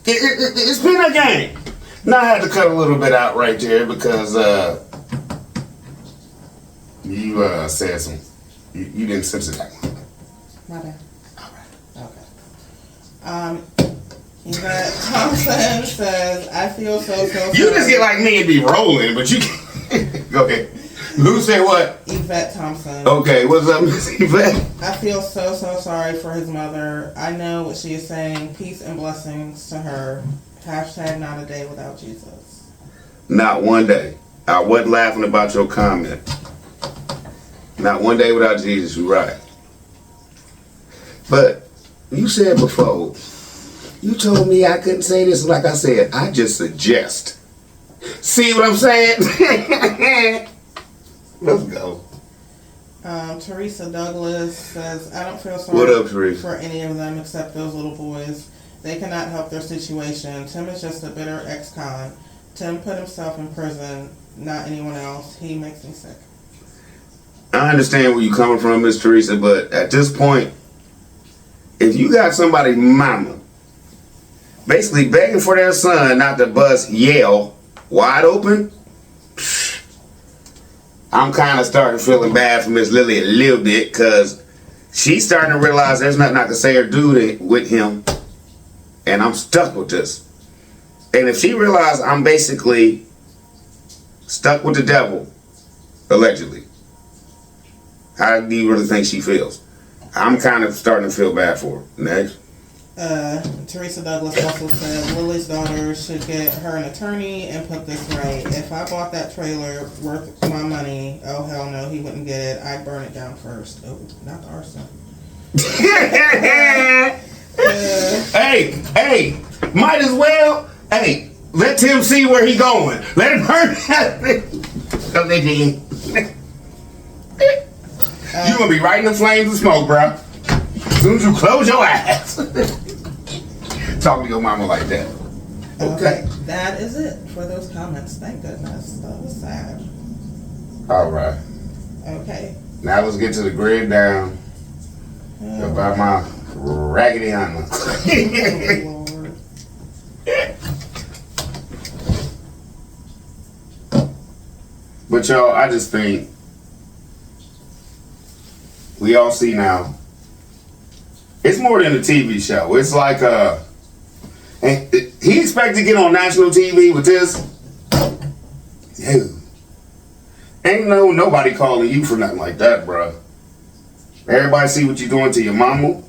It's been a game. Now I had to cut a little bit out right there because you said some. You didn't censor that one. My bad. Alright. Okay. Yvette Thompson says, I feel so You just get like me and be rolling, but you can't. Go ahead. Who said what? Yvette Thompson. Okay, what's up, Miss Yvette? I feel so sorry for his mother. I know what she is saying. Peace and blessings to her. Hashtag not a day without Jesus. Not one day. I wasn't laughing about your comment. Not one day without Jesus, you're right. But you said before, you told me I couldn't say this. Like I said, I just suggest. See what I'm saying? Let's go. Teresa Douglas says, I don't feel sorry for any of them except those little boys. They cannot help their situation. Tim is just a bitter ex-con. Tim put himself in prison, not anyone else. He makes me sick. I understand where you're coming from, Miss Teresa, but at this point, if you got somebody's mama basically begging for their son not to bust Yale wide open, I'm kind of starting feeling bad for Miss Lily a little bit, because she's starting to realize there's nothing I can say or do with him, and I'm stuck with this. And if she realizes I'm basically stuck with the devil, allegedly, how do you really think she feels? I'm kind of starting to feel bad for her. Next. Teresa Douglas also said Lily's daughter should get her an attorney and put this right. If I bought that trailer worth my money, oh hell no, he wouldn't get it. I'd burn it down first. Oh, not the arson. Hey, might as well. Hey, let Tim see where he going. Let him burn. You gonna be right in the flames of smoke, bro. As soon as you close your eyes. Talking to your mama like that. Okay. That is it for those comments. Thank goodness. That was sad. All right. Okay. Now let's get to the grid down about my raggedy Anna. Oh, Lord. But y'all, I just think we all see now. It's more than a TV show. It's like and he expected to get on national TV with this. Dude, ain't nobody calling you for nothing like that, bro. Everybody see what you're doing to your mama.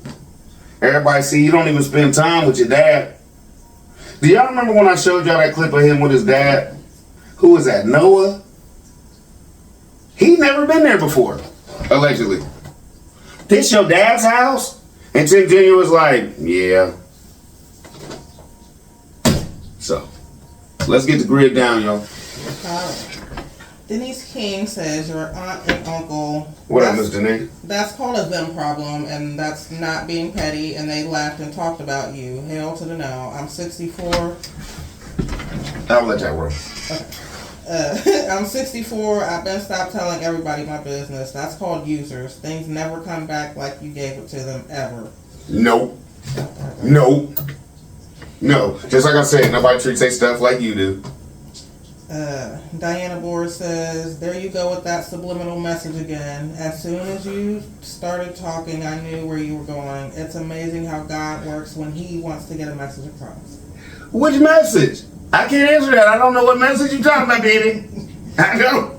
Everybody see you don't even spend time with your dad. Do y'all remember when I showed y'all that clip of him with his dad? Who was that? Noah? He never been there before, allegedly. This your dad's house? And Tim Jr. was like, yeah. So, let's get the grid down, y'all. Alright. Denise King says your aunt and uncle. What up, Miss Denise? That's called a them problem, and that's not being petty, and they laughed and talked about you. Hail to the no. I'm 64. I'll let that work. I'm 64. I've been stopped telling everybody my business. That's called users. Things never come back like you gave it to them, ever. No. Just like I said, nobody treats their stuff like you do. Diana Board says, there you go with that subliminal message again. As soon as you started talking, I knew where you were going. It's amazing how God works when he wants to get a message across. Which message? I can't answer that. I don't know what message you're talking about, baby. I don't.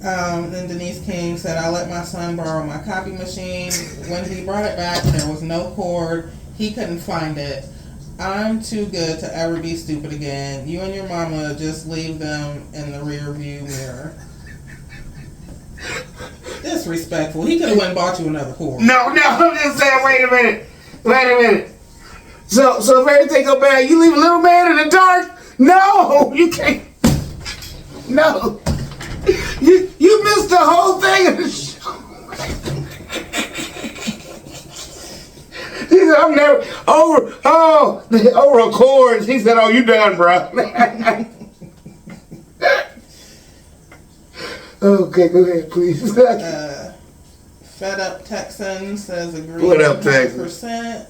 Then Denise King said, I let my son borrow my copy machine. When he brought it back, there was no cord. He couldn't find it. I'm too good to ever be stupid again. You and your mama just leave them in the rear view mirror. Disrespectful. He could have went and bought you another cord. No, I'm just saying, wait a minute. So if everything go bad, you leave a little man in the dark? No, you can't. No. You missed the whole thing of the show. He said, I'm never over a cord. He said, oh, you done, bro. Okay, go ahead, please. Fed Up Texan says agree. What up, Texan? 100%.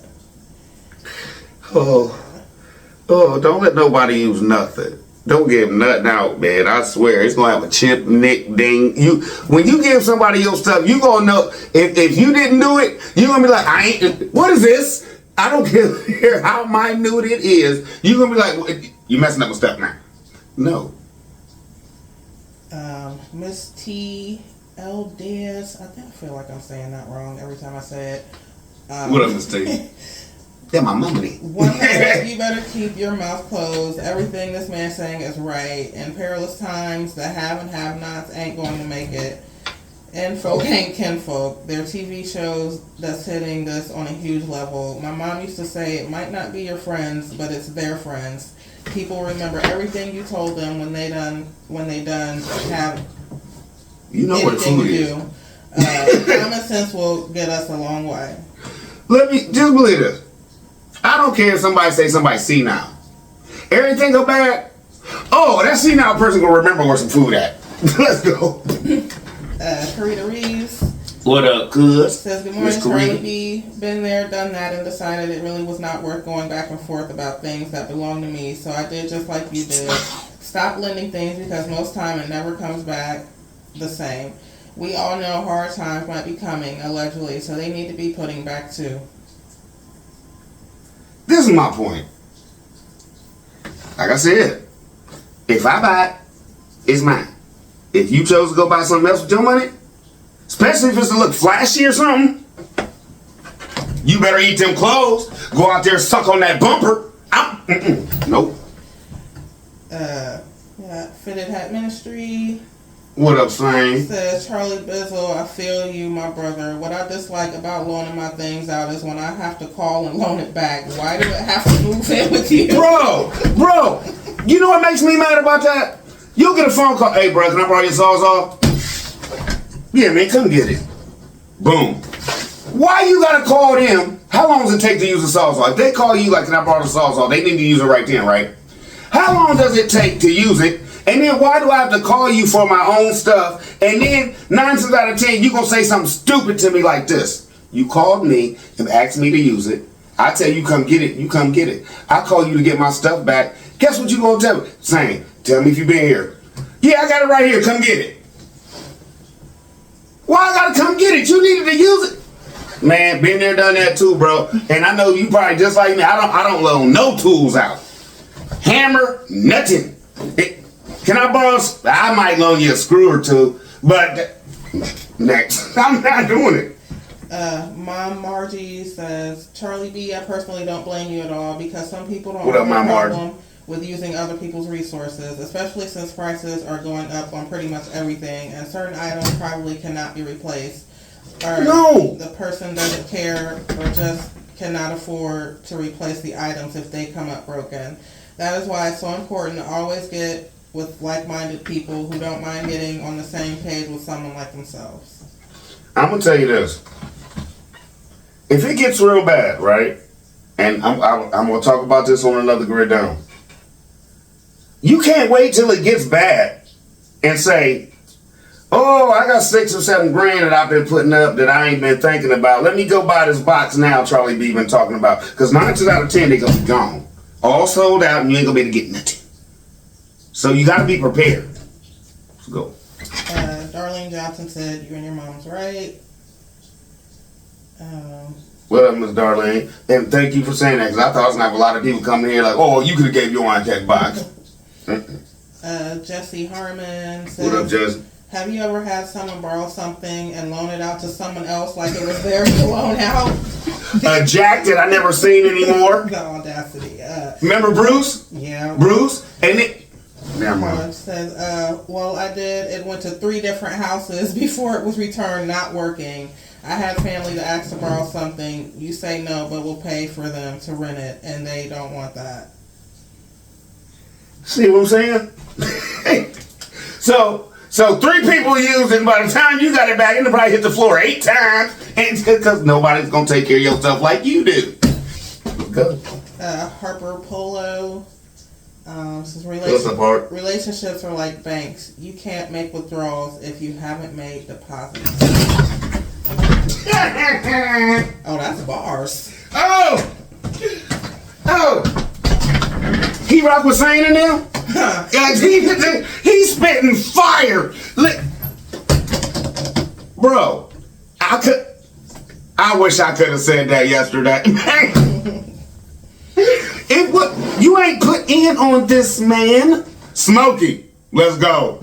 Oh, don't let nobody use nothing. Don't give nothing out, man. I swear, it's gonna have a chip, nick, ding. When you give somebody your stuff, you gonna know. If you didn't do it, you gonna be like, what is this? I don't care how minute it is. You gonna be like, you messing up my stuff now. No. Miss T. L. Diaz. I feel like I'm saying that wrong every time I say it. What up, Miss T? They're my money. One thing, you better keep your mouth closed. Everything this man's saying is right. In perilous times, the have and have-nots ain't going to make it. And folk ain't kinfolk. There are TV shows that's hitting this on a huge level. My mom used to say it might not be your friends, but it's their friends. People remember everything you told them when they done have you know what food is. Common sense will get us a long way. Let me just believe this. I don't care if somebody see now. Everything go bad. Oh, that senile person gonna remember where some food at. Let's go. Karita Reeves. What up, cuz? Says, good morning, Charlie B. Been there, done that, and decided it really was not worth going back and forth about things that belong to me. So I did just like you did. Stop lending things because most time it never comes back the same. We all know hard times might be coming, allegedly, so they need to be putting back too. This is my point. Like I said, if I buy it, it's mine. If you chose to go buy something else with your money, especially if it's to look flashy or something, you better eat them clothes. Go out there and suck on that bumper. Nope. Fitted Hat Ministry. What up, Slang? Says Charlie Bizzle, I feel you, my brother. What I dislike about loaning my things out is when I have to call and loan it back. Why do it have to move in with you? Bro, you know what makes me mad about that? You'll get a phone call. Hey, bro, can I borrow your saws off? Yeah, man, come get it. Boom. Why you gotta call them? How long does it take to use the saws off? If they call you like, can I borrow the saws off? They need to use it right then, right? How long does it take to use it? And then why do I have to call you for my own stuff? And then 9 times out of 10, you gonna say something stupid to me like this. You called me and asked me to use it. I tell you come get it, you come get it. I call you to get my stuff back. Guess what you gonna tell me? Same. Tell me if you been here. Yeah, I got it right here. Come get it. Why I gotta come get it? You needed to use it. Man, been there, done that too, bro. And I know you probably just like me. I don't loan no tools out. Hammer, nothing. Can I borrow? I might loan you a screw or two, but next, I'm not doing it. Mom Margie says, Charlie B, I personally don't blame you at all because some people don't What up, have a Mom problem with using other people's resources, especially since prices are going up on pretty much everything and certain items probably cannot be replaced. Or No. the person doesn't care or just cannot afford to replace the items if they come up broken. That is why it's so important to always get with like-minded people who don't mind getting on the same page with someone like themselves. I'm gonna tell you this. If it gets real bad, right? And I'm gonna talk about this on another grid down. You can't wait till it gets bad and say, "Oh, I got 6 or 7 grand that I've been putting up that I ain't been thinking about. Let me go buy this box now." Charlie B been talking about because 9 times out of 10 they gonna be gone, all sold out, and you ain't gonna be able to get nothing. So you gotta be prepared. Let's go. Darlene Johnson said, "You and your mom's right." What up, Miss Darlene? And thank you for saying that, because I thought I was gonna have a lot of people coming here like, "Oh, you could have gave your unchecked box." Jesse Harmon says, What up, Jess? "Have you ever had someone borrow something and loan it out to someone else like it was theirs to loan out?" A jack that I never seen anymore. The audacity. Remember Bruce? Yeah. Bruce? And it... Never mind. Says, well, I did. It went to 3 different houses before it was returned, not working. I had family that asked to borrow something. You say no, but we'll pay for them to rent it, and they don't want that. See what I'm saying? So 3 people used it, and by the time you got it back, it'll probably hit the floor 8 times, and because nobody's gonna take care of your stuff like you do. Go. Harper Polo says relationships are like banks. You can't make withdrawals if you haven't made deposits. Oh, that's bars. Oh! He Rock was saying it now? He's spitting fire. Bro, I wish I could have said that yesterday. You ain't put in on this, man. Smokey, let's go.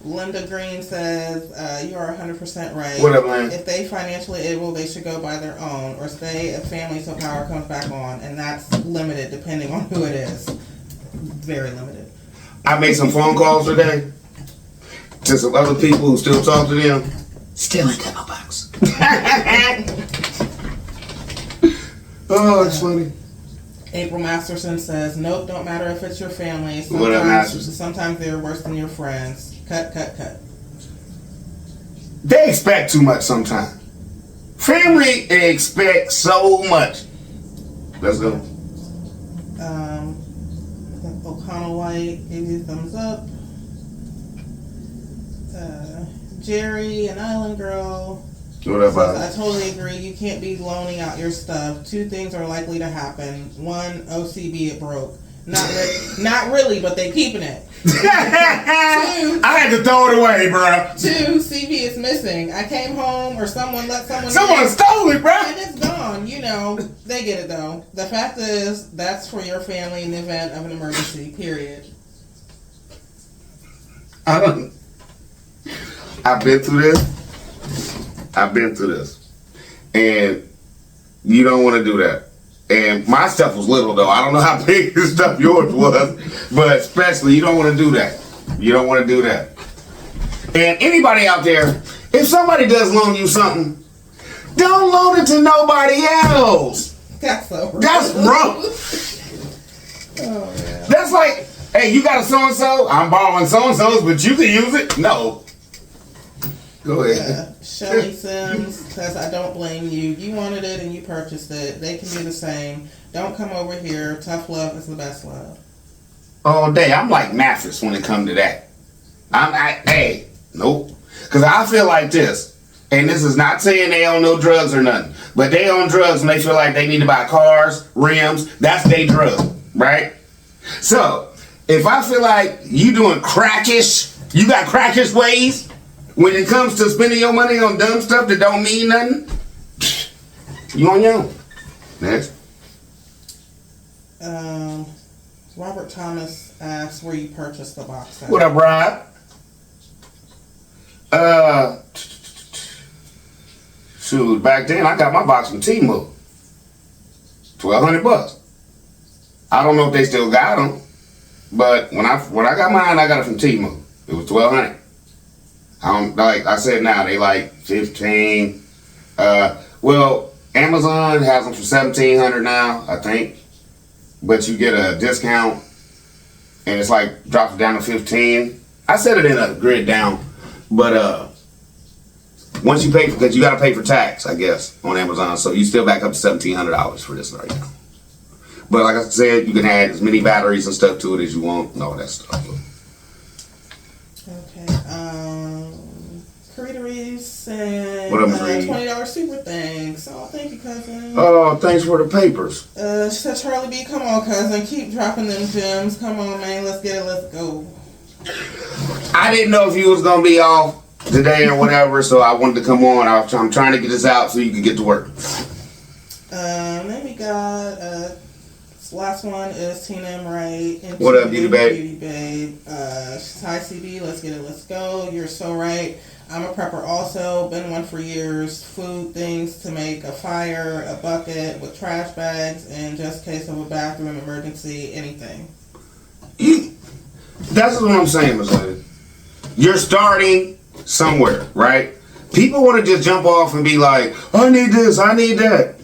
Linda Green says, you are 100% right. What up, man? If they financially able, they should go buy their own or stay if family so power comes back on. And that's limited depending on who it is. Very limited. I made some phone calls today to some other people who still talk to them. Still ain't got no box. Oh, it's funny. April Masterson says, nope, don't matter if it's your family. Sometimes they're worse than your friends. Cut. They expect too much sometimes. Family expects so much. Let's go. O'Connell White gave you a thumbs up. Jerry, an island girl. What about I totally agree. You can't be loaning out your stuff. 2 things are likely to happen. 1, OCB, it broke. Not really, but they keeping it. 2, I had to throw it away, bro. 2, CV is missing. I came home or someone stole it, bro. And it's gone. You know, they get it though. The fact is, that's for your family in the event of an emergency, period. I've been through this. And you don't want to do that. And my stuff was little, though. I don't know how big the stuff yours was. But especially, you don't want to do that. You don't want to do that. And anybody out there, if somebody does loan you something, don't loan it to nobody else. That's so rude. That's wrong. Oh, yeah. That's like, hey, you got a so-and-so? I'm borrowing so-and-so's, but you can use it? No. Go ahead. Shelly Sims says, I don't blame you. You wanted it and you purchased it. They can do the same. Don't come over here. Tough love is the best love. all day. I'm like Mathis when it comes to that. Hey, nope. Because I feel like this, and this is not saying they on no drugs or nothing, but they on drugs and they feel like they need to buy cars, rims. That's their drug, right? So, if I feel like you doing crackish, you got crackish ways when it comes to spending your money on dumb stuff that don't mean nothing, you on your own. Next. Robert Thomas asks where you purchased the box set. What up, Rob? Shoot, back then I got my box from Temu. $1,200. I don't know if they still got them, but when I got mine, I got it from Temu. It was $1,200. Like I said, now they like $15. Well, Amazon has them for $1,700 now, I think. But you get a discount, and it's like drops it down to $15. I set it in a grid down, but once you pay for, because you got to pay for tax, I guess, on Amazon, so you still back up to $1,700 for this right now. But like I said, you can add as many batteries and stuff to it as you want and all that stuff. Okay. Karita Reeves said What up, Reed? $20 super thanks. Oh, thank you, cousin. Oh, thanks for the papers. She said, Charlie B, come on, cousin. Keep dropping them gems. Come on, man. Let's get it. Let's go. I didn't know if you was going to be off today or whatever, so I wanted to come on. I'm trying to get this out so you can get to work. Then we got, this last one is Tina M. Wright. What up, Beauty Babe? Beauty Babe. She's hi, CB. Let's get it. Let's go. You're so right. I'm a prepper also. Been one for years. Food, things to make a fire, a bucket with trash bags, and just in case of a bathroom emergency, anything. That's what I'm saying, Miss Lady. You're starting somewhere, right? People want to just jump off and be like, I need this, I need that.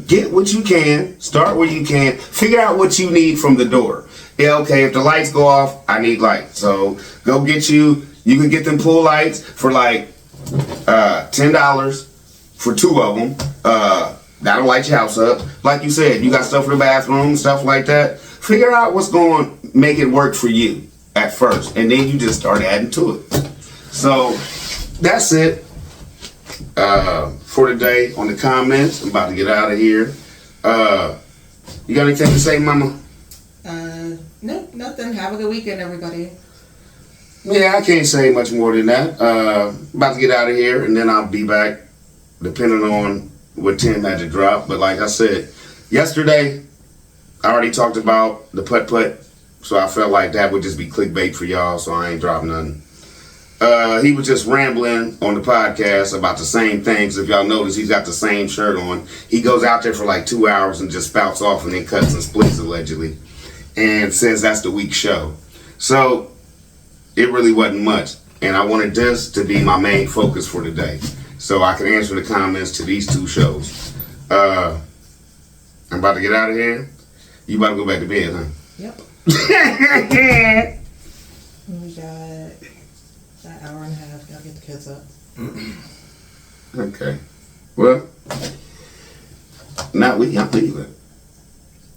Get what you can, start where you can, figure out what you need from the door. Yeah, okay, if the lights go off, I need lights. So go get you can get them pool lights for like $10 for 2 of them. That'll light your house up. Like you said, you got stuff for the bathroom, stuff like that. Figure out what's going to make it work for you at first, and then you just start adding to it. So that's it for today on the comments. I'm about to get out of here. You got anything to say, Mama? Nope, nothing. Have a good weekend, everybody. Yeah, I can't say much more than that. About to get out of here, and then I'll be back depending on what 10 had to drop. But like I said, yesterday, I already talked about the putt-putt, so I felt like that would just be clickbait for y'all, so I ain't dropping nothing. He was just rambling on the podcast about the same things. If y'all notice, he's got the same shirt on. He goes out there for like 2 hours and just spouts off and then cuts and splits allegedly and says that's the weak show. So it really wasn't much. And I wanted this to be my main focus for today so I can answer the comments to these 2 shows. I'm about to get out of here. You about to go back to bed, huh? Yep. We got an hour and a half. Gotta get the kids up. Okay. Well, not we. I'm leaving.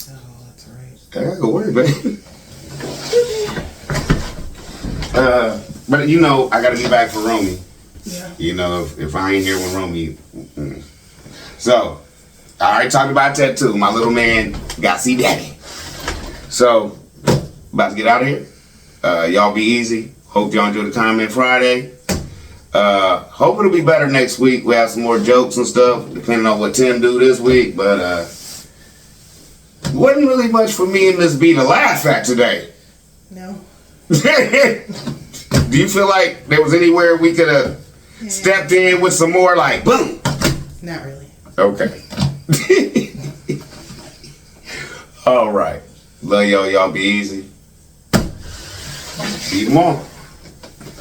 Oh, that's right. I gotta go work, baby. But you know, I gotta be back for Romy. Yeah. You know, if I ain't here with Romy. So, I already talked about that too. My little man got see daddy. So, about to get out of here. Y'all be easy. Hope y'all enjoy the Comment Friday. Hope it'll be better next week. We have some more jokes and stuff, depending on what Tim do this week. But wasn't really much for me and Miss B to laugh at today. No. Do you feel like there was anywhere we could have stepped in with some more like boom? Not really. Okay. All right. Love y'all. Y'all be easy. See you tomorrow.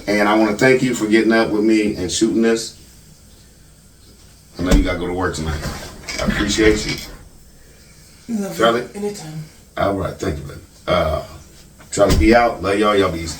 And I want to thank you for getting up with me and shooting this. I know you got to go to work tonight. I appreciate you. Love Charlie? you. Anytime. All right. Thank you, baby. Charlie, be out. Love y'all. Y'all be easy.